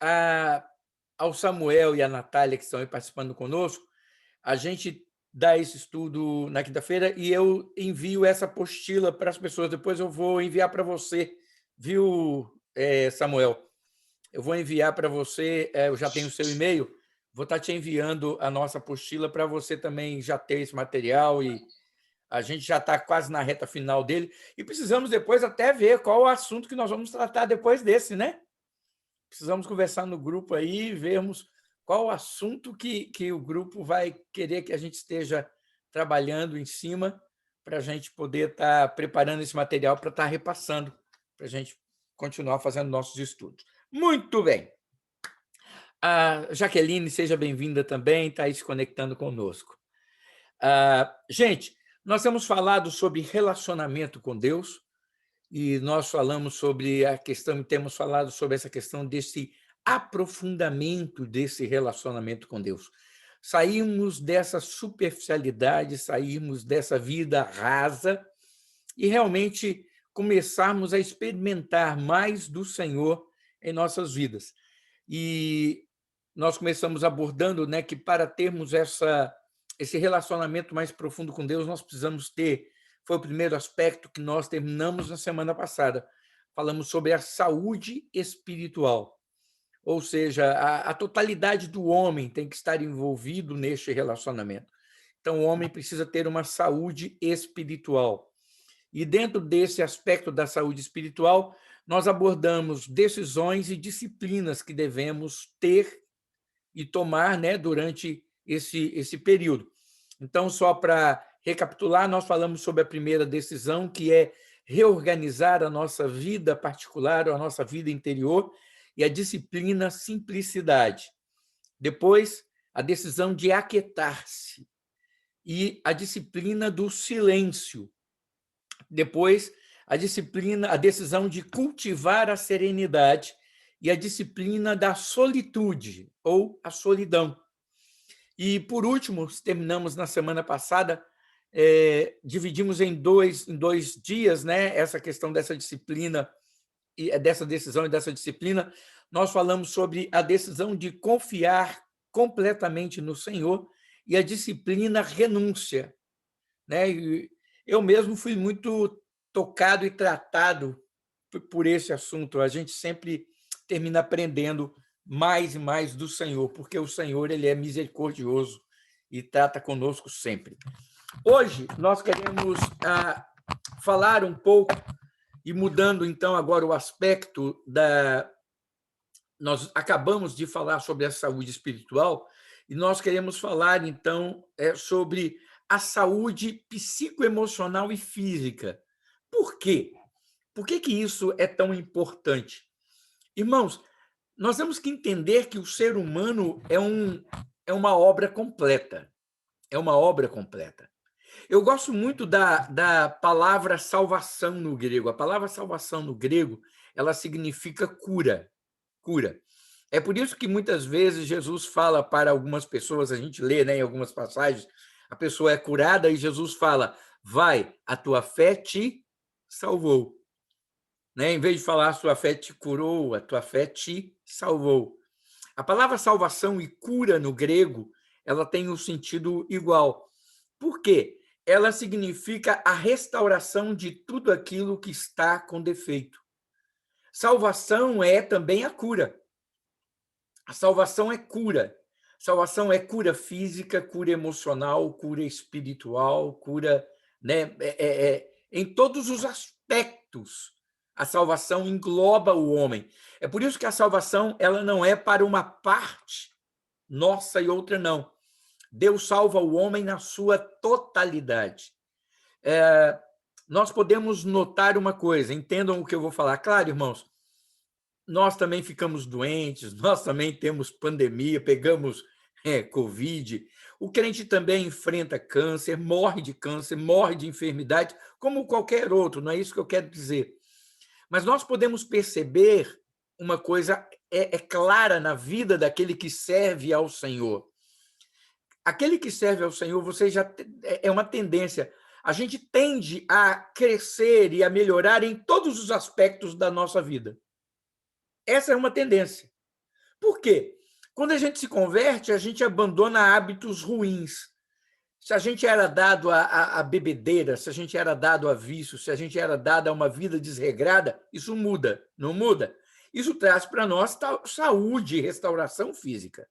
a- ao Samuel e à Natália, que estão aí participando conosco, a gente dá esse estudo na quinta-feira e eu envio essa apostila para as pessoas. Depois eu vou enviar para você, viu, Samuel? Eu vou enviar para você, eu já tenho o seu e-mail, vou estar te enviando a nossa apostila para você também já ter esse material e a gente já está quase na reta final dele e precisamos depois até ver qual o assunto que nós vamos tratar depois desse, né? Precisamos conversar no grupo aí e vermos qual o assunto que o grupo vai querer que a gente esteja trabalhando em cima para a gente poder estar preparando esse material para estar repassando, para a gente continuar fazendo nossos estudos. Muito bem. A Jaqueline, seja bem-vinda também, está aí se conectando conosco. Gente, nós temos falado sobre relacionamento com Deus e nós falamos sobre a questão, temos falado sobre essa questão desse aprofundamento desse relacionamento com Deus. Saímos dessa superficialidade, saímos dessa vida rasa e realmente começarmos a experimentar mais do Senhor em nossas vidas. E nós começamos abordando, né, que para termos esse relacionamento mais profundo com Deus, nós precisamos ter, foi o primeiro aspecto que nós terminamos na semana passada, falamos sobre a saúde espiritual, ou seja, a totalidade do homem tem que estar envolvido neste relacionamento. Então, o homem precisa ter uma saúde espiritual. E dentro desse aspecto da saúde espiritual, nós abordamos decisões e disciplinas que devemos ter e tomar, né, durante esse período. Então, só para recapitular, nós falamos sobre a primeira decisão, que é reorganizar a nossa vida particular, a nossa vida interior, e a disciplina simplicidade. Depois, a decisão de aquietar-se e a disciplina do silêncio. Depois, a decisão de cultivar a serenidade e a disciplina da solitude ou a solidão. E, por último, terminamos na semana passada, dividimos em dois dias, né, essa questão dessa disciplina, e dessa decisão e dessa disciplina. Nós falamos sobre a decisão de confiar completamente no Senhor e a disciplina renúncia, né? E eu mesmo fui muito tocado e tratado por esse assunto. A gente sempre termina aprendendo mais e mais do Senhor, porque o Senhor ele é misericordioso e trata conosco sempre. Hoje nós queremos falar um pouco e mudando então agora o aspecto da nós acabamos de falar sobre a saúde espiritual e nós queremos falar então sobre a saúde psicoemocional e física. Por quê? Por que isso é tão importante? Irmãos, nós temos que entender que o ser humano é uma obra completa. É uma obra completa. Eu gosto muito da palavra salvação no grego. A palavra salvação no grego, ela significa cura. Cura. É por isso que muitas vezes Jesus fala para algumas pessoas, a gente lê, né, em algumas passagens, a pessoa é curada e Jesus fala: vai, a tua fé te salvou. Né? Em vez de falar a sua fé te curou, a tua fé te salvou. A palavra salvação e cura no grego, ela tem um sentido igual. Por quê? Ela significa a restauração de tudo aquilo que está com defeito. Salvação é também a cura. A salvação é cura. Salvação é cura física, cura emocional, cura espiritual, cura, né, em todos os aspectos. A salvação engloba o homem. É por isso que a salvação ela não é para uma parte nossa e outra não. Deus salva o homem na sua totalidade. Nós podemos notar uma coisa, entendam o que eu vou falar. Claro, irmãos, nós também ficamos doentes, nós também temos pandemia, pegamos Covid. O crente também enfrenta câncer, morre de enfermidade, como qualquer outro, não é isso que eu quero dizer. Mas nós podemos perceber uma coisa clara na vida daquele que serve ao Senhor. Aquele que serve ao Senhor, você já é uma tendência. A gente tende a crescer e a melhorar em todos os aspectos da nossa vida. Essa é uma tendência. Por quê? Quando a gente se converte, a gente abandona hábitos ruins. Se a gente era dado a bebedeira, se a gente era dado a vício, se a gente era dado a uma vida desregrada, isso muda, não muda? Isso traz para nós saúde e restauração física.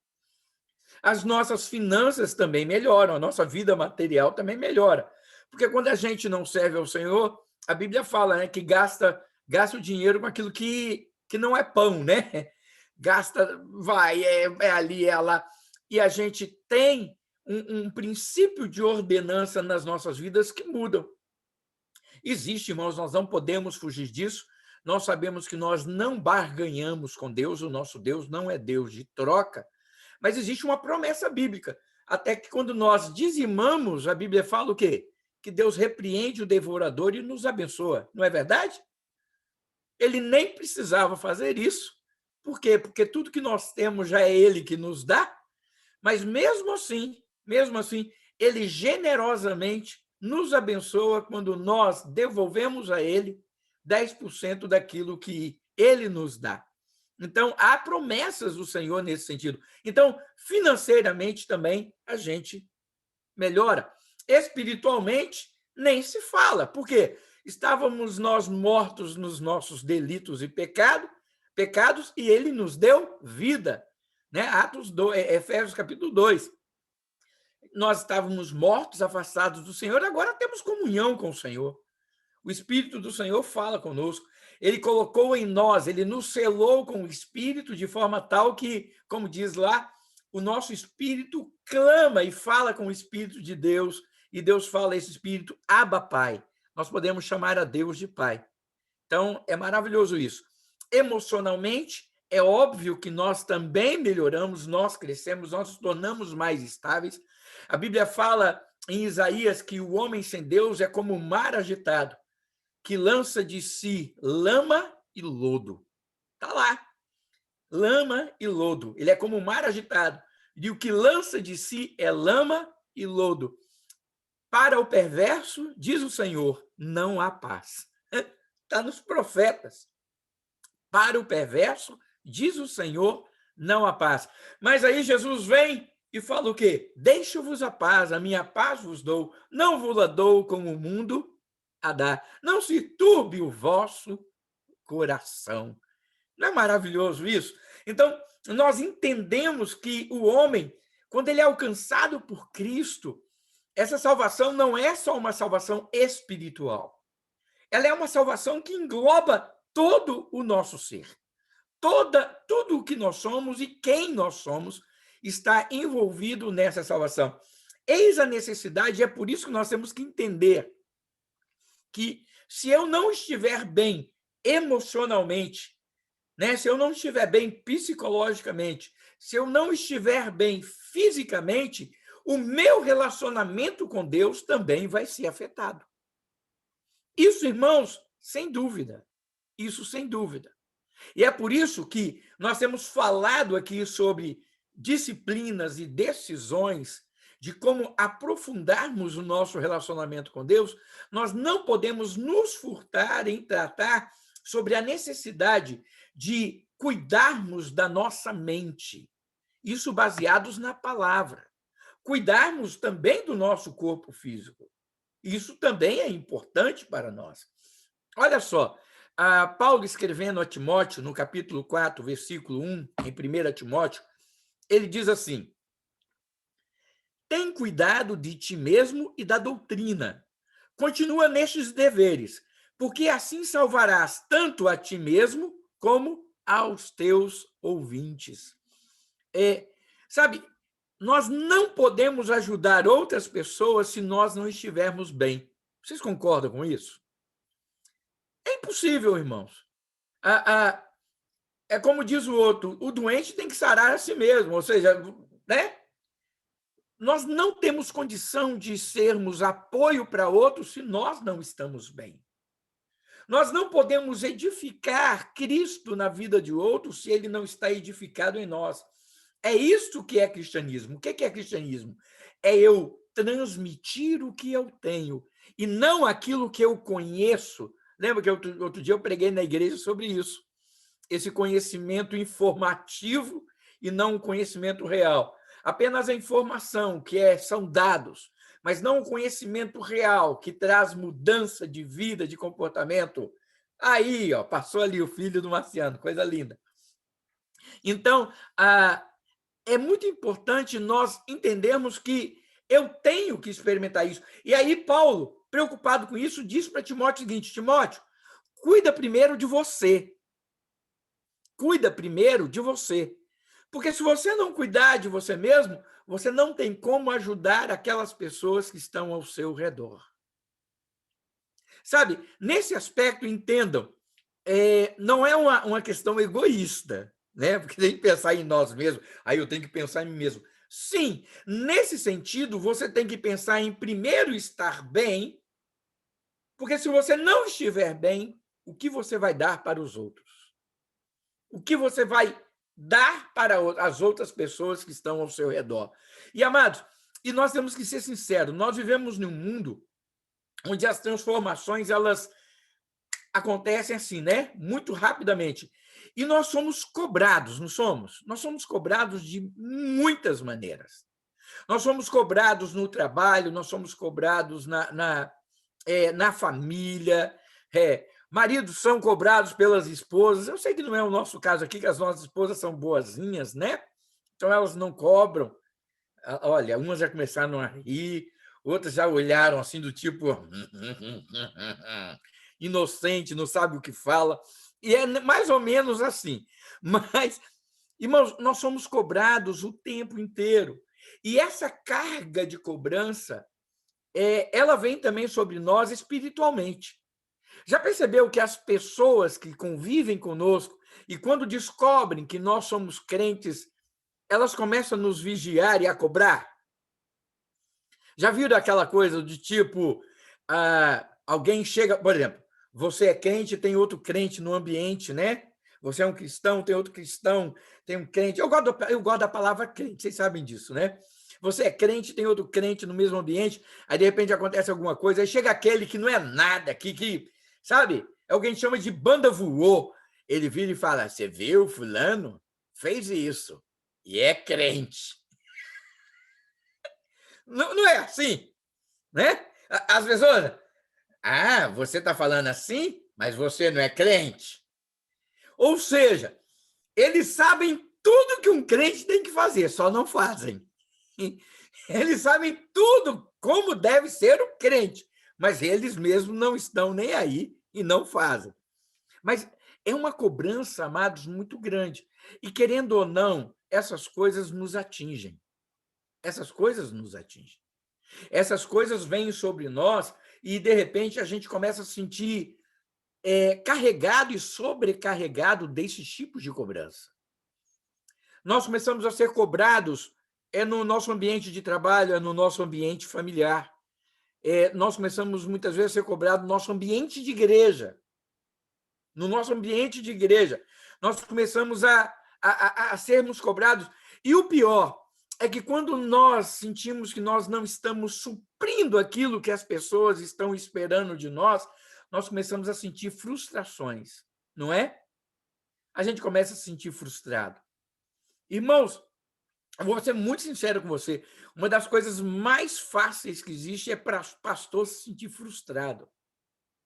As nossas finanças também melhoram, a nossa vida material também melhora. Porque quando a gente não serve ao Senhor, a Bíblia fala, né, que gasta o dinheiro com aquilo que não é pão, né? Gasta, é ali, é lá. E a gente tem um princípio de ordenança nas nossas vidas que mudam. Existe, irmãos, nós não podemos fugir disso. Nós sabemos que nós não barganhamos com Deus, o nosso Deus não é Deus de troca, mas existe uma promessa bíblica. Até que quando nós dizimamos, a Bíblia fala o quê? Que Deus repreende o devorador e nos abençoa. Não é verdade? Ele nem precisava fazer isso. Por quê? Porque tudo que nós temos já é Ele que nos dá, mas mesmo assim, Ele generosamente nos abençoa quando nós devolvemos a Ele 10% daquilo que Ele nos dá. Então, há promessas do Senhor nesse sentido. Então, financeiramente também a gente melhora. Espiritualmente, nem se fala. Por quê? Estávamos nós mortos nos nossos delitos e pecados, e ele nos deu vida. Né? Efésios capítulo 2. Nós estávamos mortos, afastados do Senhor, agora temos comunhão com o Senhor. O Espírito do Senhor fala conosco. Ele colocou em nós, ele nos selou com o Espírito de forma tal que, como diz lá, o nosso Espírito clama e fala com o Espírito de Deus, e Deus fala a esse Espírito, Abba, Pai. Nós podemos chamar a Deus de Pai. Então, é maravilhoso isso. Emocionalmente, é óbvio que nós também melhoramos, nós crescemos, nós nos tornamos mais estáveis. A Bíblia fala em Isaías que o homem sem Deus é como o mar agitado, que lança de si lama e lodo. Está lá. Lama e lodo. Ele é como o mar agitado. E o que lança de si é lama e lodo. Para o perverso, diz o Senhor, não há paz. Está nos profetas. Para o perverso, diz o Senhor, não há paz. Mas aí Jesus vem e fala o quê? Deixo-vos a paz, a minha paz vos dou. Não vos la dou como o mundo a dar. Não se turbe o vosso coração. Não é maravilhoso isso? Então, nós entendemos que o homem, quando ele é alcançado por Cristo, essa salvação não é só uma salvação espiritual. Ela é uma salvação que engloba todo o nosso ser. Tudo o que nós somos e quem nós somos está envolvido nessa salvação. Eis a necessidade, e é por isso que nós temos que entender que se eu não estiver bem emocionalmente, né, se eu não estiver bem psicologicamente, se eu não estiver bem fisicamente, o meu relacionamento com Deus também vai ser afetado. Isso, irmãos, sem dúvida. Isso sem dúvida. E é por isso que nós temos falado aqui sobre disciplinas e decisões de como aprofundarmos o nosso relacionamento com Deus. Nós não podemos nos furtar em tratar sobre a necessidade de cuidarmos da nossa mente. Isso baseados na palavra. Cuidarmos também do nosso corpo físico. Isso também é importante para nós. Olha só, Paulo escrevendo a Timóteo, no capítulo 4, versículo 1, em 1 Timóteo, ele diz assim: tem cuidado de ti mesmo e da doutrina. Continua nestes deveres, porque assim salvarás tanto a ti mesmo como aos teus ouvintes. Sabe, nós não podemos ajudar outras pessoas se nós não estivermos bem. Vocês concordam com isso? É impossível, irmãos. É como diz o outro, o doente tem que sarar a si mesmo, ou seja, né? Nós não temos condição de sermos apoio para outros se nós não estamos bem. Nós não podemos edificar Cristo na vida de outros se ele não está edificado em nós. É isso que é cristianismo. O que é cristianismo? É eu transmitir o que eu tenho e não aquilo que eu conheço. Lembra que outro dia eu preguei na igreja sobre isso? Esse conhecimento informativo e não o conhecimento real. Apenas a informação, são dados, mas não o conhecimento real, que traz mudança de vida, de comportamento. Aí, ó, passou ali o filho do Marciano, coisa linda. Então, é muito importante nós entendermos que eu tenho que experimentar isso. E aí, Paulo, preocupado com isso, diz para Timóteo o seguinte: Timóteo, cuida primeiro de você. Cuida primeiro de você. Porque se você não cuidar de você mesmo, você não tem como ajudar aquelas pessoas que estão ao seu redor. Sabe, nesse aspecto, entendam, não é uma questão egoísta, né? Porque tem que pensar em nós mesmos, aí eu tenho que pensar em mim mesmo. Sim, nesse sentido, você tem que pensar em primeiro estar bem, porque se você não estiver bem, o que você vai dar para os outros? O que você vai dar para as outras pessoas que estão ao seu redor? E, amados, e nós temos que ser sinceros, nós vivemos num mundo onde as transformações, elas acontecem assim, né? Muito rapidamente. E nós somos cobrados, não somos? Nós somos cobrados de muitas maneiras. Nós somos cobrados no trabalho, nós somos cobrados na família, maridos são cobrados pelas esposas. Eu sei que não é o nosso caso aqui, que as nossas esposas são boazinhas, né? Então elas não cobram. Olha, umas já começaram a rir, outras já olharam assim do tipo inocente, não sabe o que fala. E é mais ou menos assim. Mas, irmãos, nós somos cobrados o tempo inteiro. E essa carga de cobrança, ela vem também sobre nós espiritualmente. Já percebeu que as pessoas que convivem conosco e quando descobrem que nós somos crentes, elas começam a nos vigiar e a cobrar? Já viram aquela coisa de tipo, alguém chega, por exemplo, você é crente, tem outro crente no ambiente, né? Você é um cristão, tem outro cristão, tem um crente. Eu gosto da palavra crente, vocês sabem disso, né? Você é crente, tem outro crente no mesmo ambiente, aí de repente acontece alguma coisa, aí chega aquele que não é nada, que sabe? Alguém chama de banda voou. Ele vira e fala: você viu, fulano? Fez isso. E é crente. Não, não é assim, né? As pessoas, você está falando assim, mas você não é crente? Ou seja, eles sabem tudo que um crente tem que fazer, só não fazem. Eles sabem tudo como deve ser o crente, mas eles mesmos não estão nem aí e não fazem. Mas é uma cobrança, amados, muito grande. E querendo ou não, essas coisas nos atingem. Essas coisas nos atingem. Essas coisas vêm sobre nós e, de repente, a gente começa a sentir carregado e sobrecarregado desses tipos de cobrança. Nós começamos a ser cobrados no nosso ambiente de trabalho, no nosso ambiente familiar. Nós começamos, muitas vezes, a ser cobrados no nosso ambiente de igreja. No nosso ambiente de igreja. Nós começamos a sermos cobrados. E o pior é que quando nós sentimos que nós não estamos suprindo aquilo que as pessoas estão esperando de nós, nós começamos a sentir frustrações, não é? A gente começa a se sentir frustrado. Irmãos, eu vou ser muito sincero com você, uma das coisas mais fáceis que existe é para o pastor se sentir frustrado.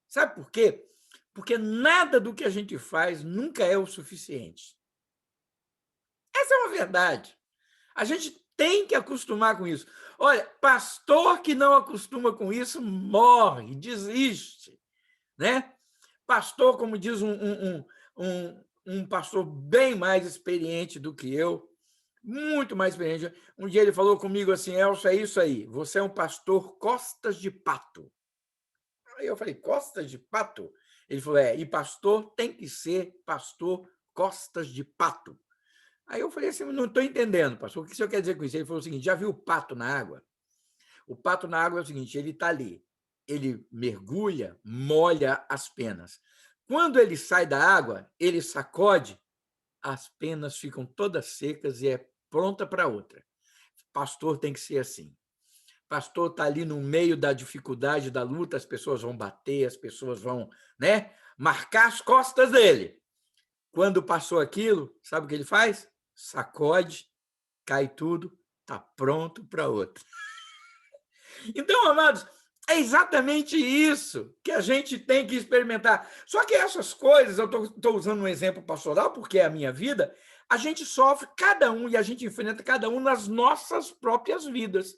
Sabe por quê? Porque nada do que a gente faz nunca é o suficiente. Essa é uma verdade. A gente tem que acostumar com isso. Olha, pastor que não acostuma com isso morre, desiste, né? Pastor, como diz um pastor bem mais experiente do que eu, muito mais experiente. Um dia ele falou comigo assim: Elcio, é isso aí, você é um pastor costas de pato. Aí eu falei: costas de pato? Ele falou: e pastor tem que ser pastor costas de pato. Aí eu falei assim: não estou entendendo, pastor, o que o senhor quer dizer com isso? Ele falou o seguinte: já viu o pato na água? O pato na água é o seguinte: ele está ali, ele mergulha, molha as penas. Quando ele sai da água, ele sacode, as penas ficam todas secas e é pronta para outra. Pastor tem que ser assim. Pastor está ali no meio da dificuldade, da luta, as pessoas vão bater, as pessoas vão, né, marcar as costas dele. Quando passou aquilo, sabe o que ele faz? sacode, cai tudo, está pronto para outra. Então, amados, é exatamente isso que a gente tem que experimentar. Só que essas coisas, eu estou usando um exemplo pastoral, porque é a minha vida, a gente sofre cada um e a gente enfrenta cada um nas nossas próprias vidas,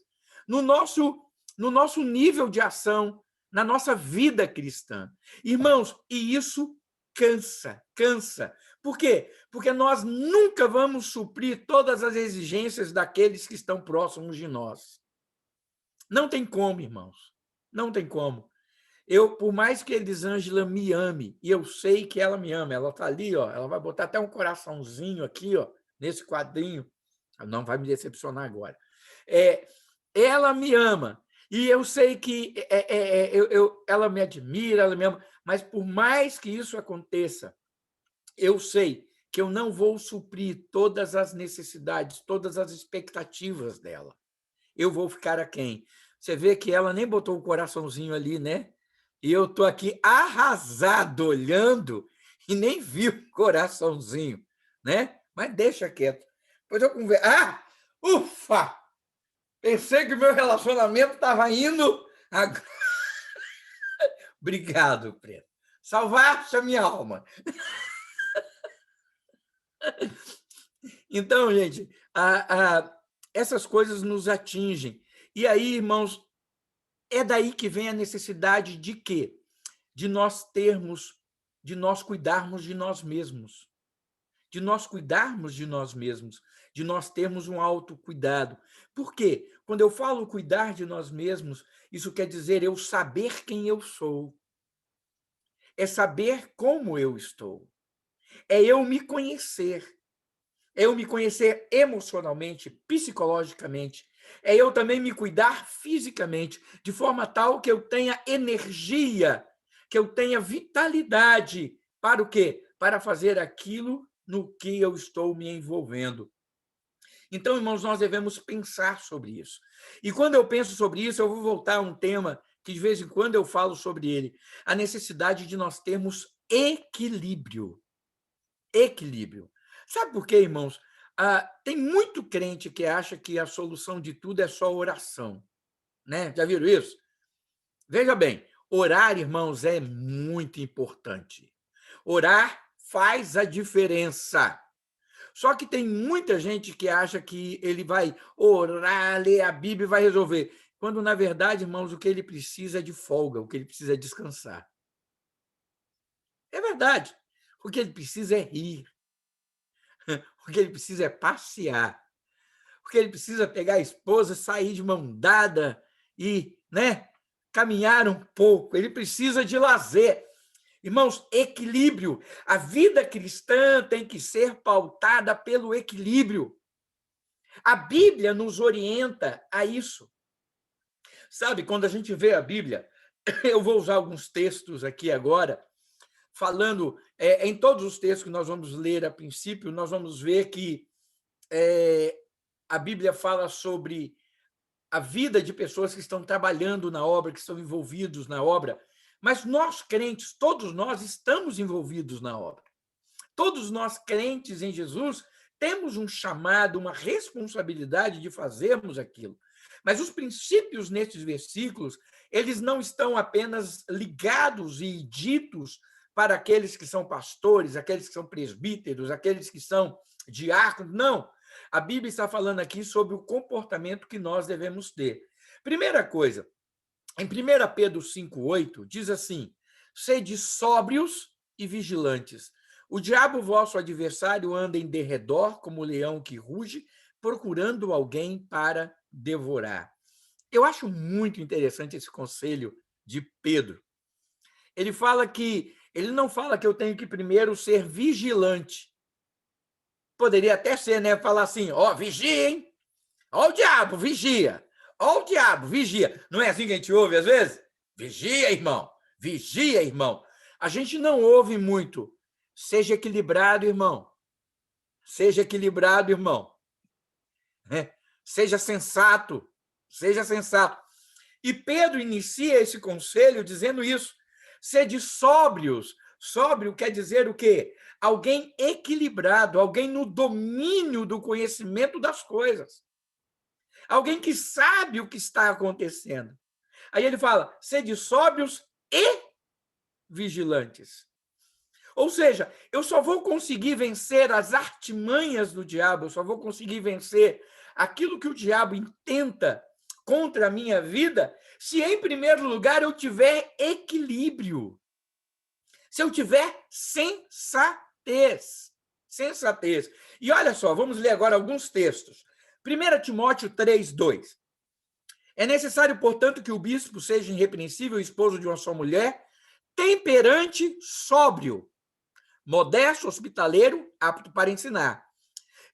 no nosso nível de ação, na nossa vida cristã. Irmãos, e isso cansa, cansa. Por quê? Porque nós nunca vamos suprir todas as exigências daqueles que estão próximos de nós. Não tem como, irmãos. Não tem como. Por mais que Elisângela me ame, e eu sei que ela me ama, ela está ali, ó, ela vai botar até um coraçãozinho aqui, ó, nesse quadrinho. Não vai me decepcionar agora. Ela me ama, e eu sei que ela me admira, ela me ama, mas por mais que isso aconteça, eu sei que eu não vou suprir todas as necessidades, todas as expectativas dela. Eu vou ficar aquém. Você vê que ela nem botou o coraçãozinho ali, né? E eu estou aqui arrasado, olhando, e nem vi o coraçãozinho, né? Mas deixa quieto. Depois eu converso. Ah, ufa! Pensei que o meu relacionamento estava indo. Obrigado, Preto. Salvaste a minha alma. Então, gente, essas coisas nos atingem. E aí, irmãos, é daí que vem a necessidade de quê? De nós cuidarmos de nós mesmos. De nós cuidarmos de nós mesmos, de nós termos um autocuidado. Por quê? Quando eu falo cuidar de nós mesmos, isso quer dizer eu saber quem eu sou. É saber como eu estou. É eu me conhecer. É eu me conhecer emocionalmente, psicologicamente. É eu também me cuidar fisicamente, de forma tal que eu tenha energia, que eu tenha vitalidade. Para o quê? Para fazer aquilo no que eu estou me envolvendo. Então, irmãos, nós devemos pensar sobre isso. E quando eu penso sobre isso, eu vou voltar a um tema que de vez em quando eu falo sobre ele, a necessidade de nós termos equilíbrio. Equilíbrio. Sabe por quê, irmãos? Tem muito crente que acha que a solução de tudo é só oração, né? Já viram isso? Veja bem, orar, irmãos, é muito importante. Orar faz a diferença. Só que tem muita gente que acha que ele vai orar, ler a Bíblia e vai resolver. Quando, na verdade, irmãos, o que ele precisa é de folga, o que ele precisa é descansar. É verdade. O que ele precisa é rir. O que ele precisa é passear. O que ele precisa é pegar a esposa, sair de mão dada e, né, caminhar um pouco. Ele precisa de lazer. Irmãos, equilíbrio. A vida cristã tem que ser pautada pelo equilíbrio. A Bíblia nos orienta a isso. Sabe, quando a gente vê a Bíblia, eu vou usar alguns textos aqui agora, falando, em todos os textos que nós vamos ler a princípio, nós vamos ver que a Bíblia fala sobre a vida de pessoas que estão trabalhando na obra, que estão envolvidos na obra, mas nós crentes, todos nós estamos envolvidos na obra. Todos nós crentes em Jesus temos um chamado, uma responsabilidade de fazermos aquilo. Mas os princípios nesses versículos, eles não estão apenas ligados e ditos para aqueles que são pastores, aqueles que são presbíteros, aqueles que são diáconos. Não. A Bíblia está falando aqui sobre o comportamento que nós devemos ter. Primeira coisa, em 1 Pedro 5,8, diz assim: sede sóbrios e vigilantes. O diabo, vosso adversário, anda em derredor como leão que ruge, procurando alguém para devorar. Eu acho muito interessante esse conselho de Pedro. Ele não fala que eu tenho que primeiro ser vigilante. Poderia até ser, né? Falar assim, vigia, hein? Ó o diabo, vigia. Ó o diabo, vigia. Não é assim que a gente ouve às vezes? Vigia, irmão. Vigia, irmão. A gente não ouve muito. Seja equilibrado, irmão. Seja equilibrado, irmão. Seja sensato. Seja sensato. E Pedro inicia esse conselho dizendo isso. Sede sóbrios. Sóbrio quer dizer o quê? Alguém equilibrado, alguém no domínio do conhecimento das coisas. Alguém que sabe o que está acontecendo. Aí ele fala, sede sóbrios e vigilantes. Ou seja, eu só vou conseguir vencer as artimanhas do diabo, eu só vou conseguir vencer aquilo que o diabo intenta contra a minha vida, se em primeiro lugar eu tiver equilíbrio. Se eu tiver sensatez. Sensatez. E olha só, vamos ler agora alguns textos. 1 Timóteo 3:2. É necessário, portanto, que o bispo seja irrepreensível, esposo de uma só mulher, temperante, sóbrio, modesto, hospitaleiro, apto para ensinar,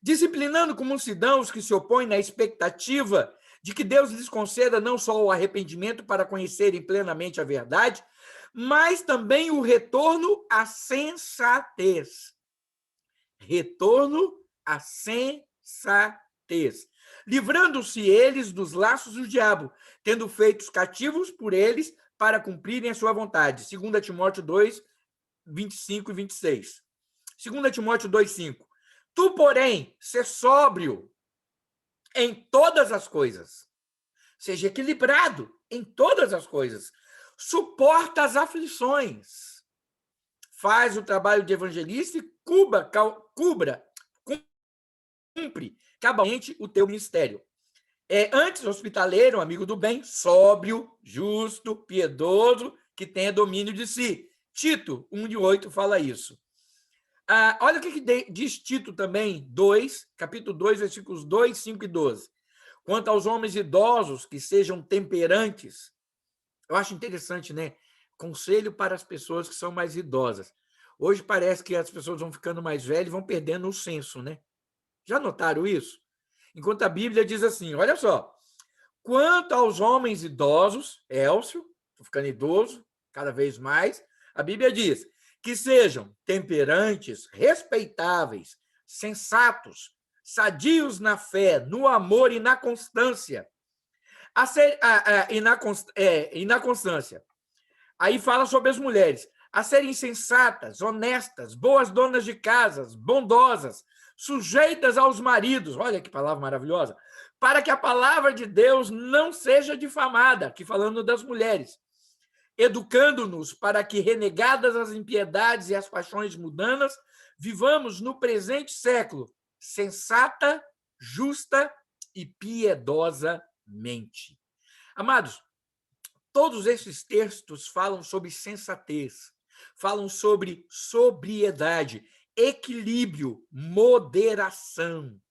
disciplinando com mansidão os que se opõem na expectativa de que Deus lhes conceda não só o arrependimento para conhecerem plenamente a verdade, mas também o retorno à sensatez. Retorno à sensatez. Livrando-se eles dos laços do diabo, tendo feitos cativos por eles para cumprirem a sua vontade. 2 Timóteo 2, 25 e 26. 2 Timóteo 2:5. Tu, porém, sê sóbrio em todas as coisas. Seja equilibrado em todas as coisas. Suporta as aflições. Faz o trabalho de evangelista e cumpre cabalmente o teu ministério. Antes, hospitaleiro, amigo do bem, sóbrio, justo, piedoso, que tenha domínio de si. Tito 1:8 fala isso. Olha o que diz Tito também, capítulo 2, versículos 2, 5 e 12. Quanto aos homens idosos, que sejam temperantes. Eu acho interessante, né? Conselho para as pessoas que são mais idosas. Hoje parece que as pessoas vão ficando mais velhas e vão perdendo o senso, né? Já notaram isso? Enquanto a Bíblia diz assim, olha só. Quanto aos homens idosos, Elcio, estou ficando idoso cada vez mais, a Bíblia diz que sejam temperantes, respeitáveis, sensatos, sadios na fé, no amor e na constância. E na constância. Aí fala sobre as mulheres. A serem sensatas, honestas, boas donas de casas, bondosas, sujeitas aos maridos. Olha que palavra maravilhosa. Para que a palavra de Deus não seja difamada, aqui falando das mulheres, educando-nos para que, renegadas as impiedades e as paixões mundanas, vivamos no presente século sensata, justa e piedosamente. Amados, todos esses textos falam sobre sensatez, falam sobre sobriedade, equilíbrio, moderação.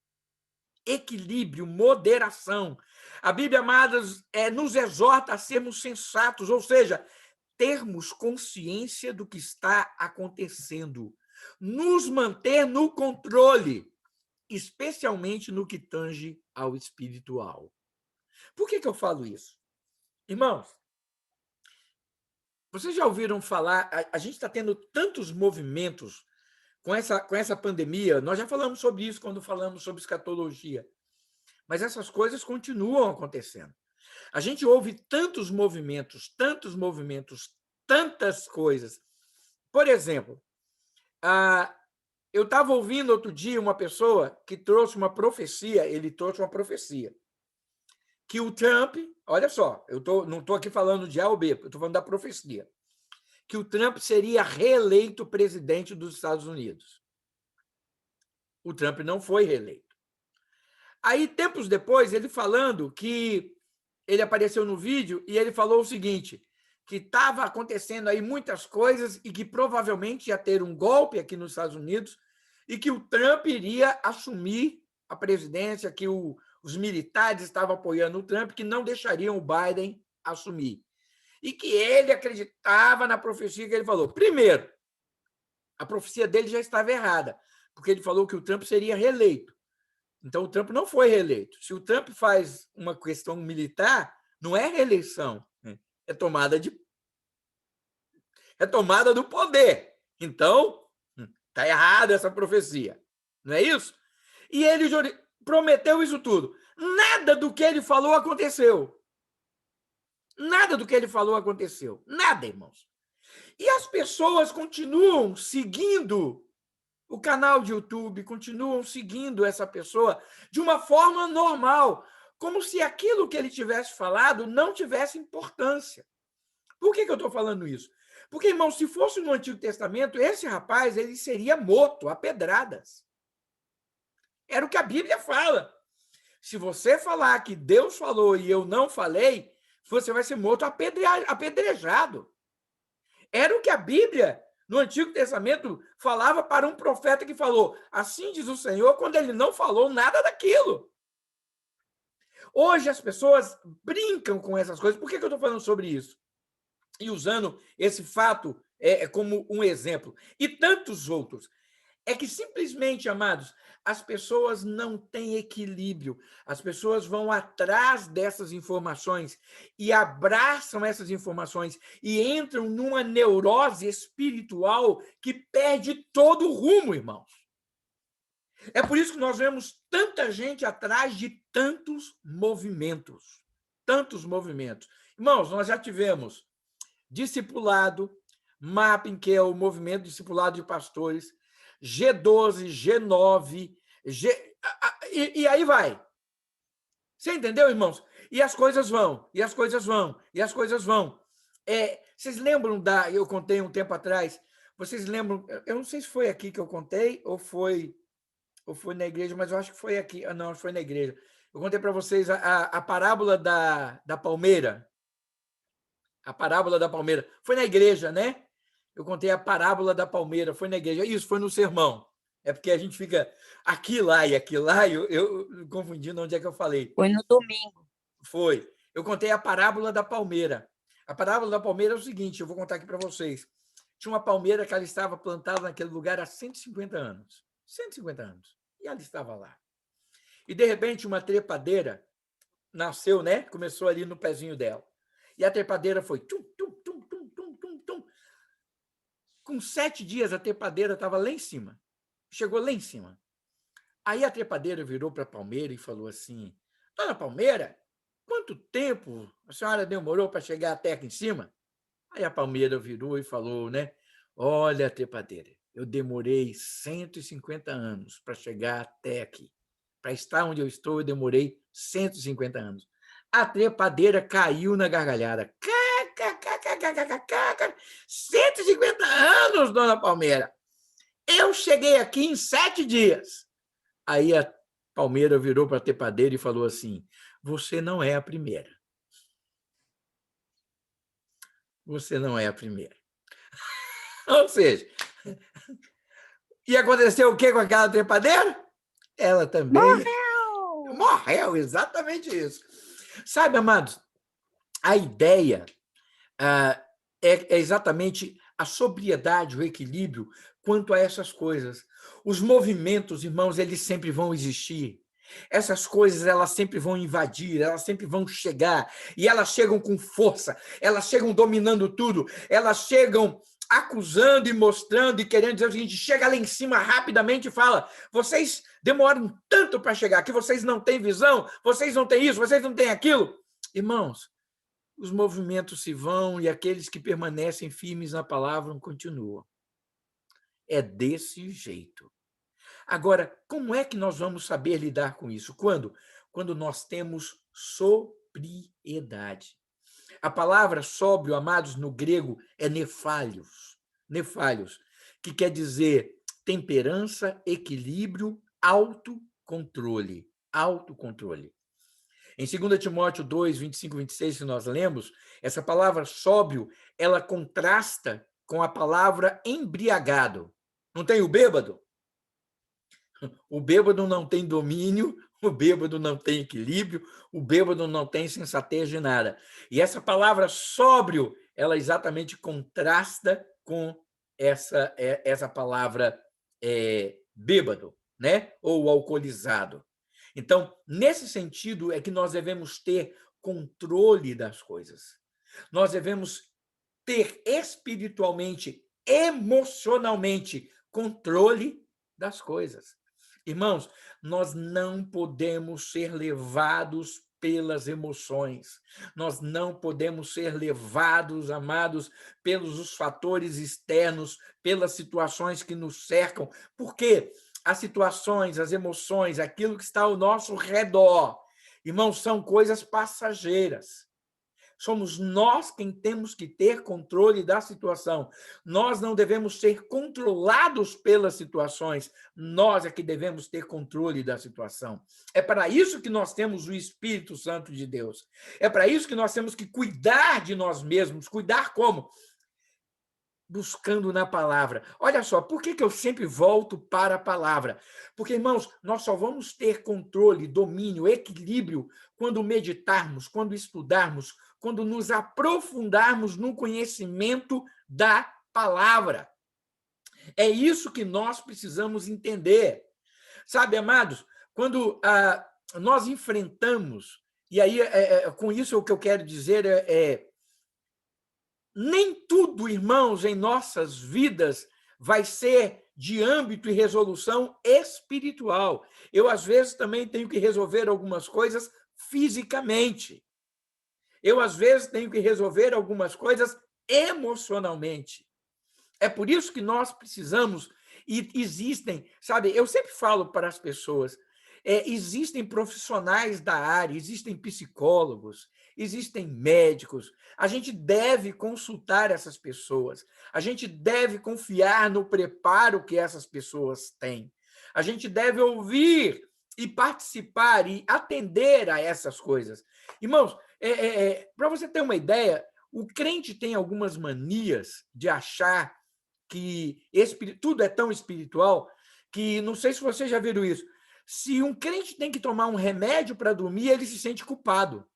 Equilíbrio, moderação. A Bíblia, amadas, nos exorta a sermos sensatos, ou seja, termos consciência do que está acontecendo, nos manter no controle, especialmente no que tange ao espiritual. Por que eu falo isso? Irmãos, vocês já ouviram falar, a gente está tendo tantos movimentos com essa pandemia, nós já falamos sobre isso quando falamos sobre escatologia, mas essas coisas continuam acontecendo. A gente ouve tantos movimentos, tantas coisas. Por exemplo, eu estava ouvindo outro dia uma pessoa que trouxe uma profecia, que o Trump, olha só, não estou aqui falando de A ou B, eu estou falando da profecia, que o Trump seria reeleito presidente dos Estados Unidos. O Trump não foi reeleito. Aí, tempos depois, ele falando que ele apareceu no vídeo e ele falou o seguinte, que estava acontecendo aí muitas coisas e que provavelmente ia ter um golpe aqui nos Estados Unidos e que o Trump iria assumir a presidência, que os militares estavam apoiando o Trump, que não deixariam o Biden assumir. E que ele acreditava na profecia que ele falou. Primeiro, a profecia dele já estava errada, porque ele falou que o Trump seria reeleito. Então, o Trump não foi reeleito. Se o Trump faz uma questão militar, não é reeleição, é tomada do poder. Então, está errada essa profecia. Não é isso? E ele prometeu isso tudo. Nada do que ele falou aconteceu. Nada do que ele falou aconteceu. Nada, irmãos. E as pessoas continuam seguindo o canal de YouTube, continuam seguindo essa pessoa de uma forma normal, como se aquilo que ele tivesse falado não tivesse importância. Por que eu estou falando isso? Porque, irmão, se fosse no Antigo Testamento, esse rapaz ele seria morto a pedradas. Era o que a Bíblia fala. Se você falar que Deus falou e eu não falei, você vai ser morto apedrejado. Era o que a Bíblia, no Antigo Testamento, falava para um profeta que falou, assim diz o Senhor, quando ele não falou nada daquilo. Hoje as pessoas brincam com essas coisas. Por que eu estou falando sobre isso? E usando esse fato como um exemplo. E tantos outros. É que simplesmente, amados, as pessoas não têm equilíbrio. As pessoas vão atrás dessas informações e abraçam essas informações e entram numa neurose espiritual que perde todo o rumo, irmãos. É por isso que nós vemos tanta gente atrás de tantos movimentos. Tantos movimentos. Irmãos, nós já tivemos discipulado, mapping, que é o movimento discipulado de pastores, G12, G9, e aí vai. Você entendeu, irmãos? E as coisas vão, e as coisas vão, e as coisas vão. Vocês lembram eu contei um tempo atrás, vocês lembram, eu não sei se foi aqui que eu contei, ou foi na igreja, mas eu acho que foi aqui. Não, foi na igreja. Eu contei para vocês a parábola da palmeira. A parábola da palmeira. Foi na igreja, né? Eu contei a parábola da palmeira, foi na igreja. Isso, foi no sermão. É porque a gente fica aqui, lá e aqui, lá, e eu confundindo onde é que eu falei. Foi no domingo. Foi. Eu contei a parábola da palmeira. A parábola da palmeira é o seguinte, eu vou contar aqui para vocês. Tinha uma palmeira que ela estava plantada naquele lugar há 150 anos. 150 anos. E ela estava lá. E, de repente, uma trepadeira nasceu, né? Começou ali no pezinho dela. E a trepadeira foi tum, tum, tum, tum, tum, tum, tum. Com 7 dias, a trepadeira estava lá em cima. Chegou lá em cima. Aí a trepadeira virou para a palmeira e falou assim, dona Palmeira, quanto tempo a senhora demorou para chegar até aqui em cima? Aí a palmeira virou e falou, né? Olha, trepadeira, eu demorei 150 anos para chegar até aqui. Para estar onde eu estou, eu demorei 150 anos. A trepadeira caiu na gargalhada. 150 anos, dona Palmeira. Eu cheguei aqui em 7 dias. Aí a palmeira virou para a trepadeira e falou assim, você não é a primeira. Você não é a primeira. Ou seja, e aconteceu o que com aquela trepadeira? Ela também morreu, exatamente isso. Sabe, amados, a ideia é exatamente a sobriedade, o equilíbrio quanto a essas coisas. Os movimentos, irmãos, eles sempre vão existir. Essas coisas, elas sempre vão invadir, elas sempre vão chegar, e elas chegam com força, elas chegam dominando tudo, elas chegam acusando e mostrando e querendo dizer o seguinte, chega lá em cima rapidamente e fala, vocês demoram tanto para chegar, que vocês não têm visão, vocês não têm isso, vocês não têm aquilo. Irmãos, os movimentos se vão e aqueles que permanecem firmes na palavra continuam. É desse jeito. Agora, como é que nós vamos saber lidar com isso? Quando? Quando nós temos sobriedade. A palavra sóbrio, amados, no grego é nefálios, que quer dizer temperança, equilíbrio, autocontrole. Em 2 Timóteo 2, 25 e 26, que nós lemos, essa palavra sóbrio, ela contrasta com a palavra embriagado. Não tem o bêbado? O bêbado não tem domínio, o bêbado não tem equilíbrio, o bêbado não tem sensatez de nada. E essa palavra sóbrio, ela exatamente contrasta com essa palavra bêbado, né? Ou alcoolizado. Então, nesse sentido, é que nós devemos ter controle das coisas. Nós devemos ter espiritualmente, emocionalmente, controle das coisas. Irmãos, nós não podemos ser levados pelas emoções. Nós não podemos ser levados, amados, pelos os fatores externos, pelas situações que nos cercam, porque as situações, as emoções, aquilo que está ao nosso redor, irmãos, são coisas passageiras. Somos nós quem temos que ter controle da situação. Nós não devemos ser controlados pelas situações. Nós é que devemos ter controle da situação. É para isso que nós temos o Espírito Santo de Deus. É para isso que nós temos que cuidar de nós mesmos. Cuidar como? Buscando na palavra. Olha só, por que eu sempre volto para a palavra? Porque, irmãos, nós só vamos ter controle, domínio, equilíbrio quando meditarmos, quando estudarmos, quando nos aprofundarmos no conhecimento da palavra. É isso que nós precisamos entender. Sabe, amados, quando nós enfrentamos, e aí com isso o que eu quero dizer nem tudo, irmãos, em nossas vidas vai ser de âmbito e resolução espiritual. Eu, às vezes, também tenho que resolver algumas coisas fisicamente. Eu, às vezes, tenho que resolver algumas coisas emocionalmente. É por isso que nós precisamos, e existem, sabe, eu sempre falo para as pessoas, existem profissionais da área, existem psicólogos, existem médicos, a gente deve consultar essas pessoas, a gente deve confiar no preparo que essas pessoas têm, a gente deve ouvir e participar e atender a essas coisas. Irmãos, para você ter uma ideia, o crente tem algumas manias de achar que tudo é tão espiritual que, não sei se vocês já viram isso, se um crente tem que tomar um remédio para dormir, ele se sente culpado.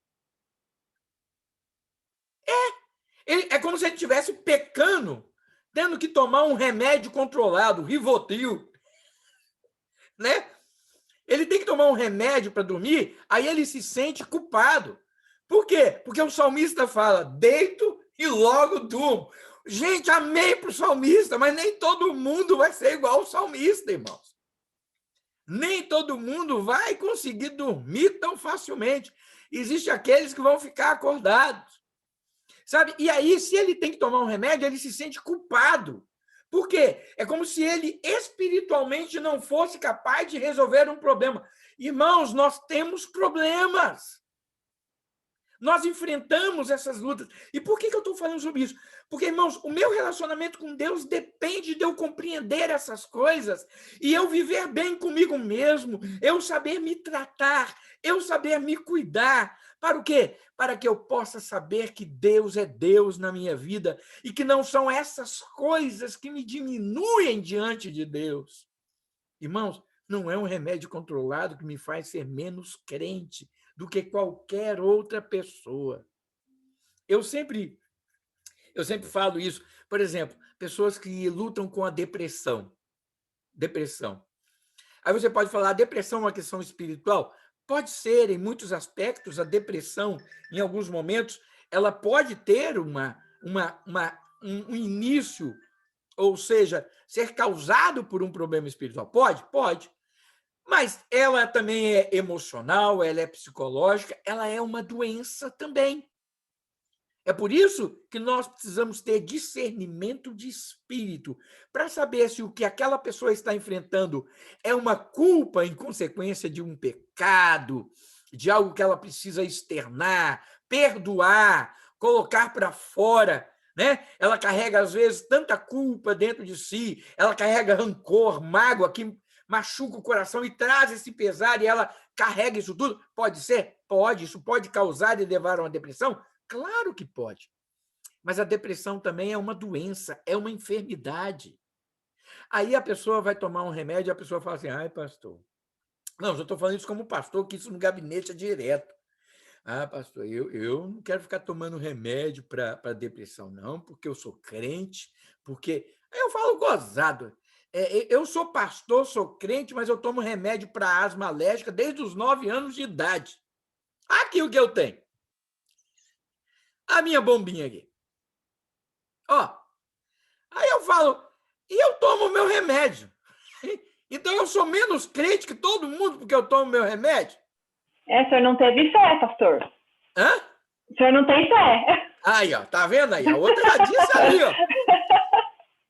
É como se ele estivesse pecando, tendo que tomar um remédio controlado, Rivotril, né? Ele tem que tomar um remédio para dormir, aí ele se sente culpado. Por quê? Porque o salmista fala, deito e logo durmo. Gente, amém para o salmista, mas nem todo mundo vai ser igual ao salmista, irmãos. Nem todo mundo vai conseguir dormir tão facilmente. Existem aqueles que vão ficar acordados. Sabe? E aí, se ele tem que tomar um remédio, ele se sente culpado. Por quê? É como se ele espiritualmente não fosse capaz de resolver um problema. Irmãos, nós temos problemas. Nós enfrentamos essas lutas. E por que eu estou falando sobre isso? Porque, irmãos, o meu relacionamento com Deus depende de eu compreender essas coisas e eu viver bem comigo mesmo, eu saber me tratar, eu saber me cuidar. Para o quê? Para que eu possa saber que Deus é Deus na minha vida e que não são essas coisas que me diminuem diante de Deus. Irmãos, não é um remédio controlado que me faz ser menos crente do que qualquer outra pessoa. Eu sempre falo isso. Por exemplo, pessoas que lutam com a depressão. Depressão. Aí você pode falar, a depressão é uma questão espiritual? Pode ser, em muitos aspectos, a depressão, em alguns momentos, ela pode ter um início, ou seja, ser causado por um problema espiritual. Pode? Pode. Mas ela também é emocional, ela é psicológica, ela é uma doença também. É por isso que nós precisamos ter discernimento de espírito para saber se o que aquela pessoa está enfrentando é uma culpa em consequência de um pecado, de algo que ela precisa externar, perdoar, colocar para fora, né? Ela carrega, às vezes, tanta culpa dentro de si, ela carrega rancor, mágoa, que machuca o coração e traz esse pesar e ela carrega isso tudo. Pode ser? Pode. Isso pode causar e levar a uma depressão? Claro que pode. Mas a depressão também é uma doença, é uma enfermidade. Aí a pessoa vai tomar um remédio e a pessoa fala assim, ai, pastor. Não, eu estou falando isso como pastor, que isso no gabinete é direto. Ah, pastor, eu não quero ficar tomando remédio para depressão, não, porque eu sou crente, porque... Aí eu falo gozado. Eu sou pastor, sou crente, mas eu tomo remédio para asma alérgica desde os 9 anos de idade. Aqui o que eu tenho. A minha bombinha aqui. Ó, aí eu falo, e eu tomo meu remédio. Então eu sou menos crente que todo mundo porque eu tomo meu remédio? O senhor não teve fé, pastor. Hã? O senhor não tem fé. Aí, ó, tá vendo aí? A outra já disse ali, ó.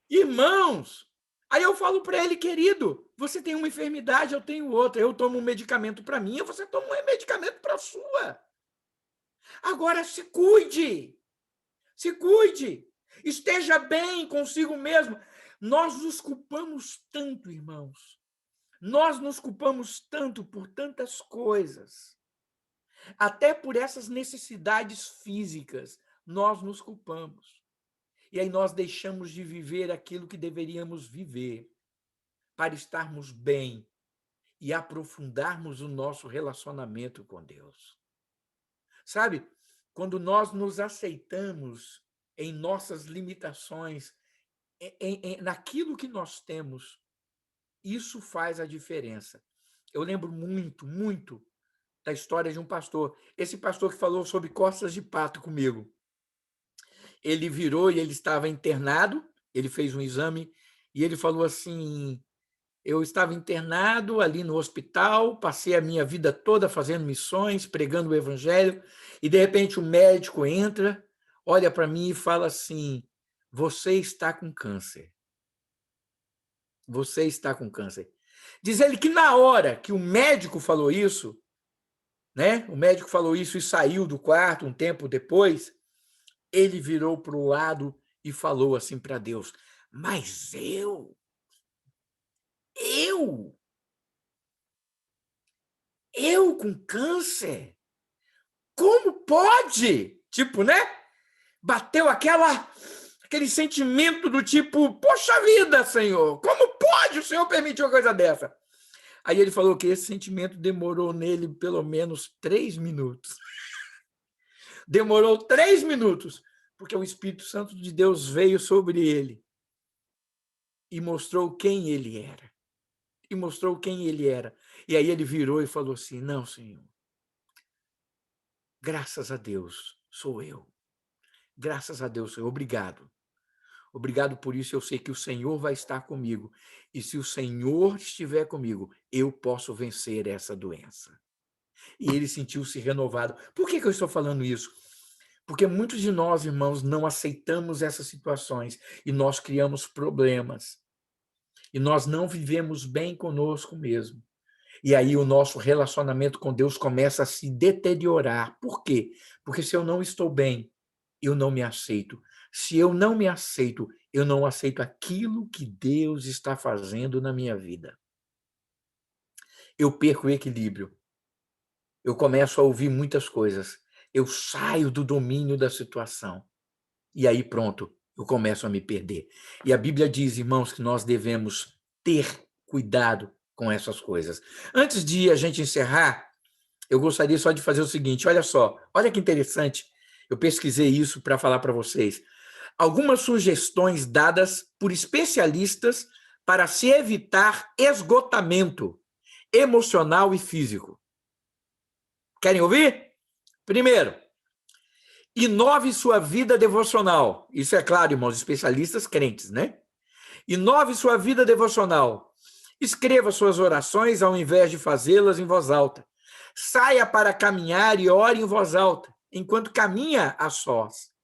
Irmãos, aí eu falo para ele, querido, você tem uma enfermidade, eu tenho outra. Eu tomo um medicamento para mim, você toma um medicamento para a sua. Agora se cuide. Se cuide. Esteja bem consigo mesmo. Nós nos culpamos tanto, irmãos. Nós nos culpamos tanto por tantas coisas. Até por essas necessidades físicas, nós nos culpamos. E aí nós deixamos de viver aquilo que deveríamos viver para estarmos bem e aprofundarmos o nosso relacionamento com Deus. Sabe, quando nós nos aceitamos em nossas limitações, naquilo que nós temos, isso faz a diferença. Eu lembro muito, muito da história de um pastor. Esse pastor que falou sobre costas de pato comigo. Ele virou e ele estava internado, ele fez um exame e ele falou assim: eu estava internado ali no hospital, passei a minha vida toda fazendo missões, pregando o evangelho, e de repente o médico entra, olha para mim e fala assim: você está com câncer. Você está com câncer. Diz ele que na hora que o médico falou isso, né? O médico falou isso e saiu do quarto um tempo depois, ele virou para o lado e falou assim para Deus: mas eu com câncer? Como pode? Tipo, né? Bateu aquele sentimento do tipo, poxa vida, Senhor, como pode o Senhor permitir uma coisa dessa? Aí ele falou que esse sentimento demorou nele pelo menos 3 minutos. Demorou 3 minutos, porque o Espírito Santo de Deus veio sobre ele e mostrou quem ele era. E mostrou quem ele era. E aí ele virou e falou assim: não, Senhor, graças a Deus, sou eu. Graças a Deus, Senhor, obrigado. Obrigado por isso, eu sei que o Senhor vai estar comigo. E se o Senhor estiver comigo, eu posso vencer essa doença. E ele sentiu-se renovado. Por que eu estou falando isso? Porque muitos de nós, irmãos, não aceitamos essas situações e nós criamos problemas. E nós não vivemos bem conosco mesmo. E aí o nosso relacionamento com Deus começa a se deteriorar. Por quê? Porque se eu não estou bem, eu não me aceito. Se eu não me aceito, eu não aceito aquilo que Deus está fazendo na minha vida. Eu perco o equilíbrio. Eu começo a ouvir muitas coisas. Eu saio do domínio da situação. E aí pronto, eu começo a me perder. E a Bíblia diz, irmãos, que nós devemos ter cuidado com essas coisas. Antes de a gente encerrar, eu gostaria só de fazer o seguinte, olha só, olha que interessante, eu pesquisei isso para falar para vocês. Algumas sugestões dadas por especialistas para se evitar esgotamento emocional e físico. Querem ouvir? Primeiro, inove sua vida devocional. Isso é claro, irmãos, especialistas crentes, né? Inove sua vida devocional. Escreva suas orações ao invés de fazê-las em voz alta. Saia para caminhar e ore em voz alta, enquanto caminha a sós.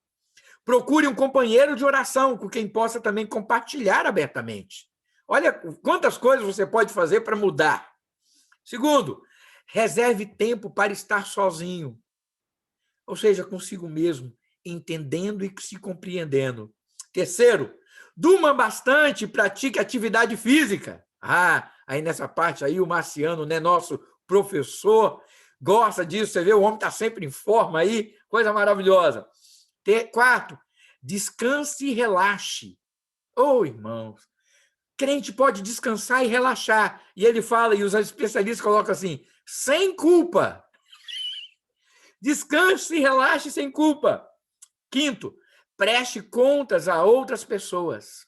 Procure um companheiro de oração com quem possa também compartilhar abertamente. Olha quantas coisas você pode fazer para mudar. Segundo, reserve tempo para estar sozinho, ou seja, consigo mesmo, entendendo e se compreendendo. Terceiro, durma bastante e pratique atividade física. Aí nessa parte aí o Marciano, né, nosso professor, gosta disso, você vê, o homem está sempre em forma aí, coisa maravilhosa. Quarto, descanse e relaxe. Irmãos, crente pode descansar e relaxar. E ele fala, e os especialistas colocam assim, sem culpa. Descanse e relaxe sem culpa. Quinto, preste contas a outras pessoas.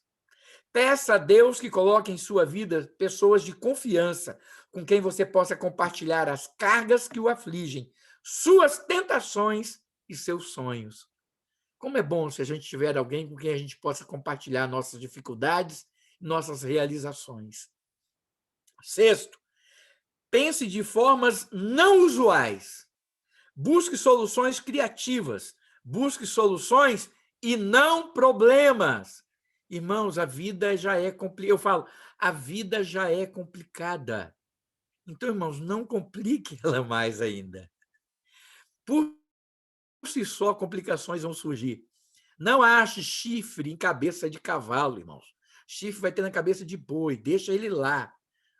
Peça a Deus que coloque em sua vida pessoas de confiança, com quem você possa compartilhar as cargas que o afligem, suas tentações e seus sonhos. Como é bom se a gente tiver alguém com quem a gente possa compartilhar nossas dificuldades, nossas realizações. Sexto, pense de formas não usuais. Busque soluções criativas. Busque soluções e não problemas. Irmãos, a vida já é complicada. Eu falo, a vida já é complicada. Então, irmãos, não complique ela mais ainda. Por si só, complicações vão surgir. Não ache chifre em cabeça de cavalo, irmãos. Chifre vai ter na cabeça de boi, deixa ele lá.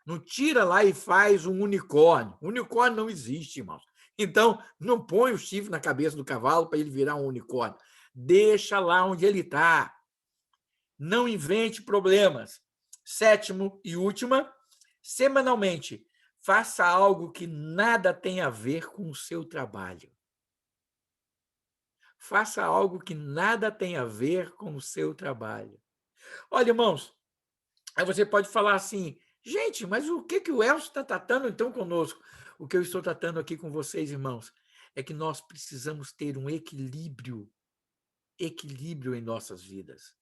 Não tira lá e faz um unicórnio. Unicórnio não existe, irmãos. Então, não põe o chifre na cabeça do cavalo para ele virar um unicórnio. Deixa lá onde ele está. Não invente problemas. 7º e última, semanalmente, faça algo que nada tem a ver com o seu trabalho. Faça algo que nada tem a ver com o seu trabalho. Olha, irmãos, aí você pode falar assim, gente, mas o que o Elcio está tratando então conosco? O que eu estou tratando aqui com vocês, irmãos, é que nós precisamos ter um equilíbrio em nossas vidas.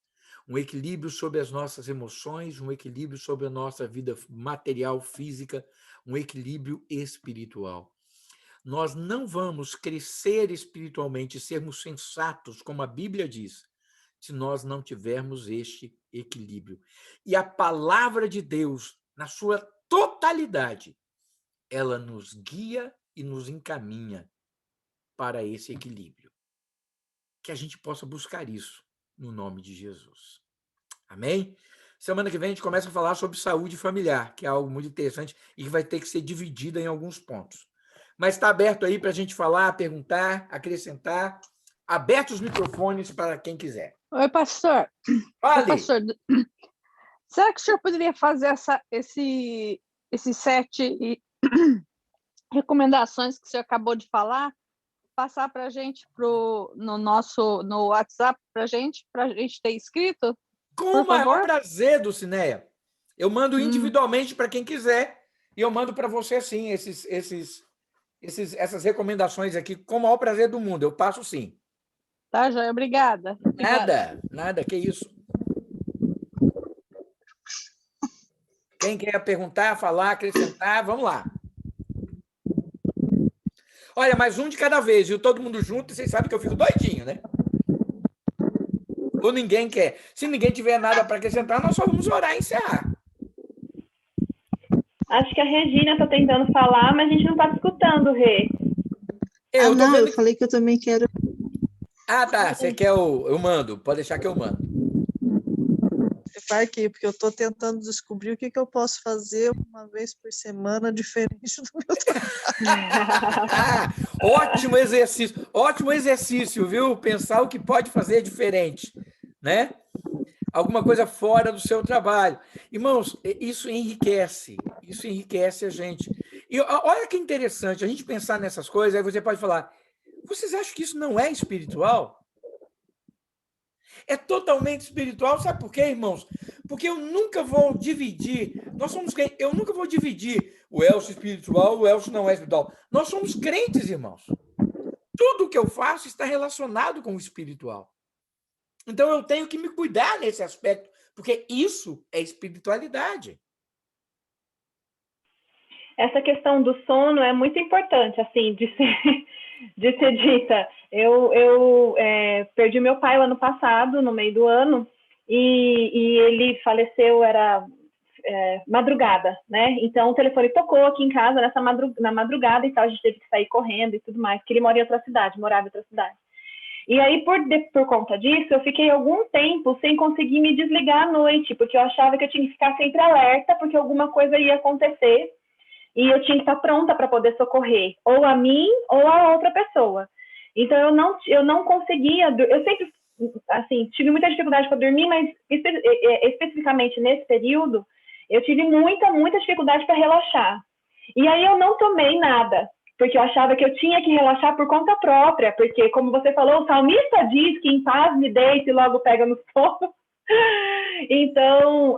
Um equilíbrio sobre as nossas emoções, um equilíbrio sobre a nossa vida material, física, um equilíbrio espiritual. Nós não vamos crescer espiritualmente, sermos sensatos, como a Bíblia diz, se nós não tivermos este equilíbrio. E a palavra de Deus, na sua totalidade, ela nos guia e nos encaminha para esse equilíbrio. Que a gente possa buscar isso no nome de Jesus. Amém? Semana que vem a gente começa a falar sobre saúde familiar, que é algo muito interessante e que vai ter que ser dividida em alguns pontos. Mas está aberto aí para a gente falar, perguntar, acrescentar. Abertos os microfones para quem quiser. Oi, pastor. Fale. Oi, pastor. Será que o senhor poderia fazer esse 7 recomendações que o senhor acabou de falar, passar para a gente no WhatsApp para a gente ter escrito? Com o maior prazer, Dulcineia. Eu mando individualmente para quem quiser e eu mando para você sim essas recomendações aqui com o maior prazer do mundo. Eu passo sim. Tá, joia. Obrigada. Nada, que isso. Quem quer perguntar, falar, acrescentar, vamos lá. Olha, mais um de cada vez, viu? Todo mundo junto, e vocês sabem que eu fico doidinho, né? Ou ninguém quer. Se ninguém tiver nada para acrescentar, nós só vamos orar e encerrar. Acho que a Regina está tentando falar, mas a gente não está escutando, Rê. Eu falei que eu também quero. Ah, tá. Você quer eu mando. Pode deixar que eu mando. Vai aqui, porque eu estou tentando descobrir o que eu posso fazer uma vez por semana diferente do meu trabalho. Ótimo exercício, viu? Pensar o que pode fazer diferente, né? Alguma coisa fora do seu trabalho. Irmãos, isso enriquece a gente. E olha que interessante, a gente pensar nessas coisas, aí você pode falar, vocês acham que isso não é espiritual? É totalmente espiritual, sabe por quê, irmãos? Porque eu nunca vou dividir, eu nunca vou dividir o Elcio espiritual, o Elcio não é espiritual. Nós somos crentes, irmãos. Tudo que eu faço está relacionado com o espiritual. Então, eu tenho que me cuidar nesse aspecto, porque isso é espiritualidade. Essa questão do sono é muito importante, assim, de ser dita. Eu perdi meu pai o ano passado, no meio do ano, e ele faleceu, era madrugada, né? Então, o telefone tocou aqui em casa na madrugada e tal, a gente teve que sair correndo e tudo mais, porque ele morava em outra cidade. E aí, por conta disso, eu fiquei algum tempo sem conseguir me desligar à noite, porque eu achava que eu tinha que ficar sempre alerta, porque alguma coisa ia acontecer, e eu tinha que estar pronta para poder socorrer, ou a mim, ou a outra pessoa. Então, eu não conseguia, eu sempre, assim, tive muita dificuldade para dormir, mas especificamente nesse período, eu tive muita dificuldade para relaxar. E aí eu não tomei nada, porque eu achava que eu tinha que relaxar por conta própria, porque, como você falou, o salmista diz que em paz me deito e logo pega no sono. Então,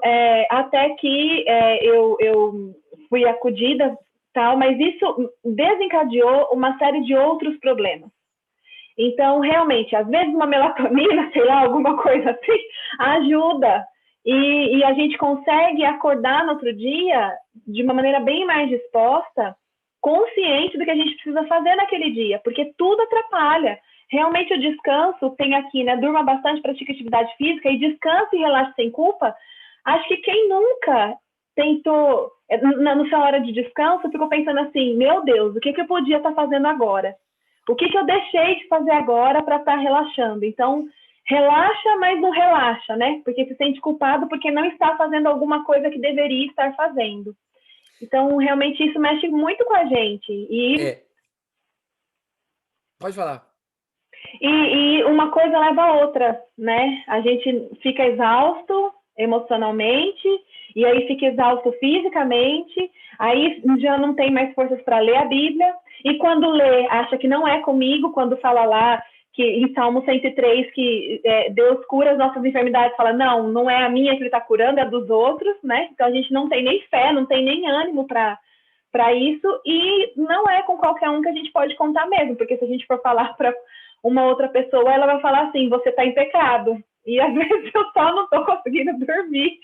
até que eu fui acudida, tal, mas isso desencadeou uma série de outros problemas. Então, realmente, às vezes uma melatonina, sei lá, alguma coisa assim, ajuda. E a gente consegue acordar no outro dia de uma maneira bem mais disposta, consciente do que a gente precisa fazer naquele dia, porque tudo atrapalha. Realmente o descanso tem aqui, né? Durma bastante, pratique atividade física e descanse e relaxe sem culpa. Acho que quem nunca tentou, na sua hora de descanso, ficou pensando assim, meu Deus, o que eu podia estar fazendo agora? O que eu deixei de fazer agora para estar relaxando? Então, relaxa, mas não relaxa, né? Porque se sente culpado porque não está fazendo alguma coisa que deveria estar fazendo. Então, realmente, isso mexe muito com a gente. Pode falar. E uma coisa leva a outra, né? A gente fica exausto emocionalmente, e aí fica exausto fisicamente, aí já não tem mais forças para ler a Bíblia, e quando lê, acha que não é comigo, quando fala lá que em Salmo 103 que Deus cura as nossas enfermidades, fala, não é a minha que ele está curando, é a dos outros, né? Então a gente não tem nem fé, não tem nem ânimo para isso, e não é com qualquer um que a gente pode contar mesmo, porque se a gente for falar para uma outra pessoa, ela vai falar assim, você está em pecado. E às vezes eu só não estou conseguindo dormir.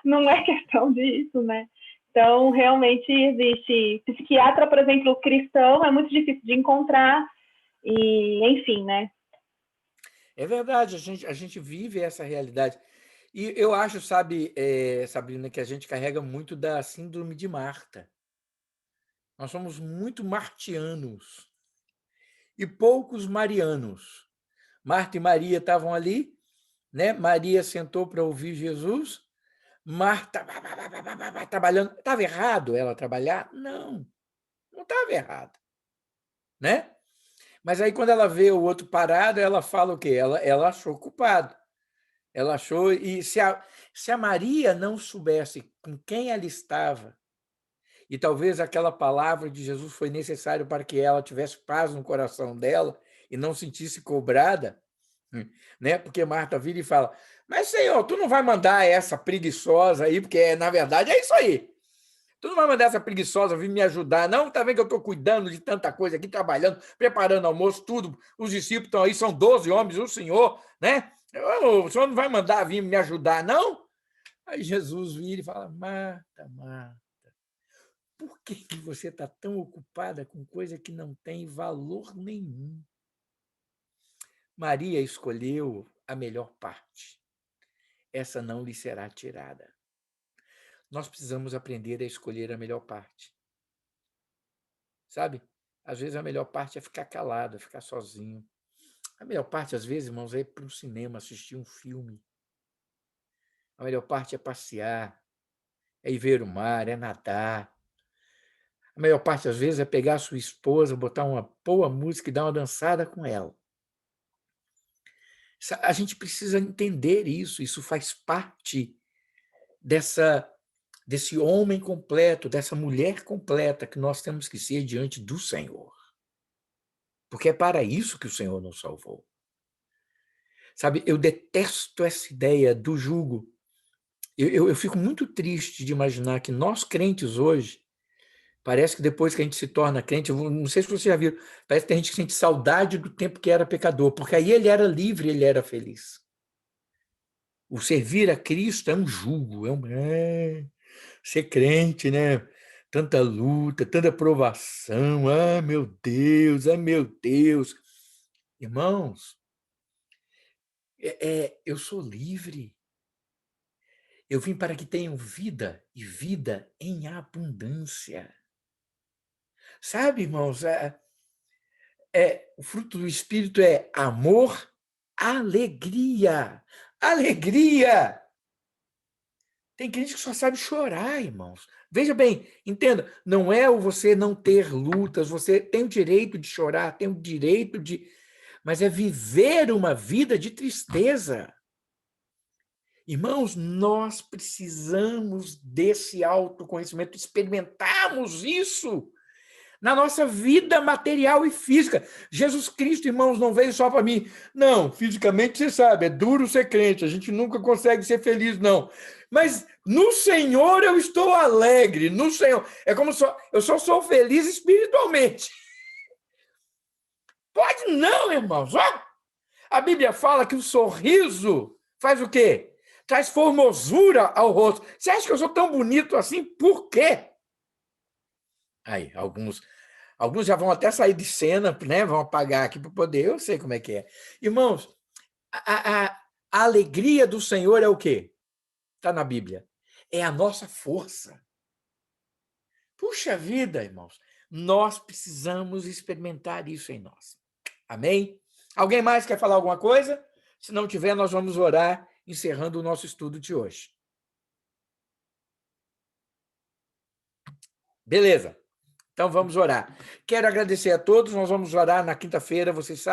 Não é questão disso, né? Então, realmente existe. Psiquiatra, por exemplo, cristão, é muito difícil de encontrar. E, enfim, né? É verdade, a gente vive essa realidade. E eu acho, sabe, Sabrina, que a gente carrega muito da síndrome de Marta. Nós somos muito martianos e poucos marianos. Marta e Maria estavam ali, né? Maria sentou para ouvir Jesus. Marta trabalhando. Estava errado ela trabalhar? Não estava errado, né? Mas aí, quando ela vê o outro parado, ela fala o quê? Ela achou culpado. Ela achou. E se a Maria não soubesse com quem ela estava, e talvez aquela palavra de Jesus foi necessário para que ela tivesse paz no coração dela e não sentisse cobrada, né? Porque Marta vira e fala, mas Senhor, tu não vai mandar essa preguiçosa aí, porque na verdade é isso aí. Tu não vai mandar essa preguiçosa vir me ajudar, não? Tá vendo que eu estou cuidando de tanta coisa aqui, trabalhando, preparando almoço, tudo. Os discípulos estão aí, são 12 homens, o Senhor, né? O Senhor não vai mandar vir me ajudar, não? Aí Jesus vira e fala, Marta, Marta, por que você está tão ocupada com coisa que não tem valor nenhum? Maria escolheu a melhor parte. Essa não lhe será tirada. Nós precisamos aprender a escolher a melhor parte. Sabe? Às vezes a melhor parte é ficar calado, é ficar sozinho. A melhor parte, às vezes, irmãos, é ir para o cinema, assistir um filme. A melhor parte é passear, é ir ver o mar, é nadar. A melhor parte, às vezes, é pegar a sua esposa, botar uma boa música e dar uma dançada com ela. A gente precisa entender isso. Isso faz parte desse homem completo, dessa mulher completa que nós temos que ser diante do Senhor. Porque é para isso que o Senhor nos salvou. Sabe, eu detesto essa ideia do jugo. Eu fico muito triste de imaginar que nós crentes hoje, parece que depois que a gente se torna crente, eu não sei se você já viu, parece que tem gente que sente saudade do tempo que era pecador, porque aí ele era livre, ele era feliz. O servir a Cristo é um jugo, ser crente, né? Tanta luta, tanta provação, meu Deus, meu Deus. Irmãos, eu sou livre. Eu vim para que tenham vida e vida em abundância. Sabe, irmãos, o fruto do Espírito é amor, alegria. Alegria! Tem crente que só sabe chorar, irmãos. Veja bem, entenda, não é o você não ter lutas, você tem o direito de chorar, tem o direito de... Mas é viver uma vida de tristeza. Irmãos, nós precisamos desse autoconhecimento, experimentarmos isso na nossa vida material e física. Jesus Cristo, irmãos, não veio só para mim. Não, fisicamente você sabe, é duro ser crente, a gente nunca consegue ser feliz, não. Mas no Senhor eu estou alegre, no Senhor. É como eu só sou feliz espiritualmente. Pode não, irmãos. A Bíblia fala que o sorriso faz o quê? traz formosura ao rosto. Você acha que eu sou tão bonito assim? Por quê? Aí, alguns já vão até sair de cena, né? Vão apagar aqui para poder. Eu sei como é que é. Irmãos, a alegria do Senhor é o quê? Está na Bíblia. É a nossa força. Puxa vida, irmãos. Nós precisamos experimentar isso em nós. Amém? Alguém mais quer falar alguma coisa? Se não tiver, nós vamos orar, encerrando o nosso estudo de hoje. Beleza. Então vamos orar. Quero agradecer a todos. Nós vamos orar na quinta-feira, vocês sabem.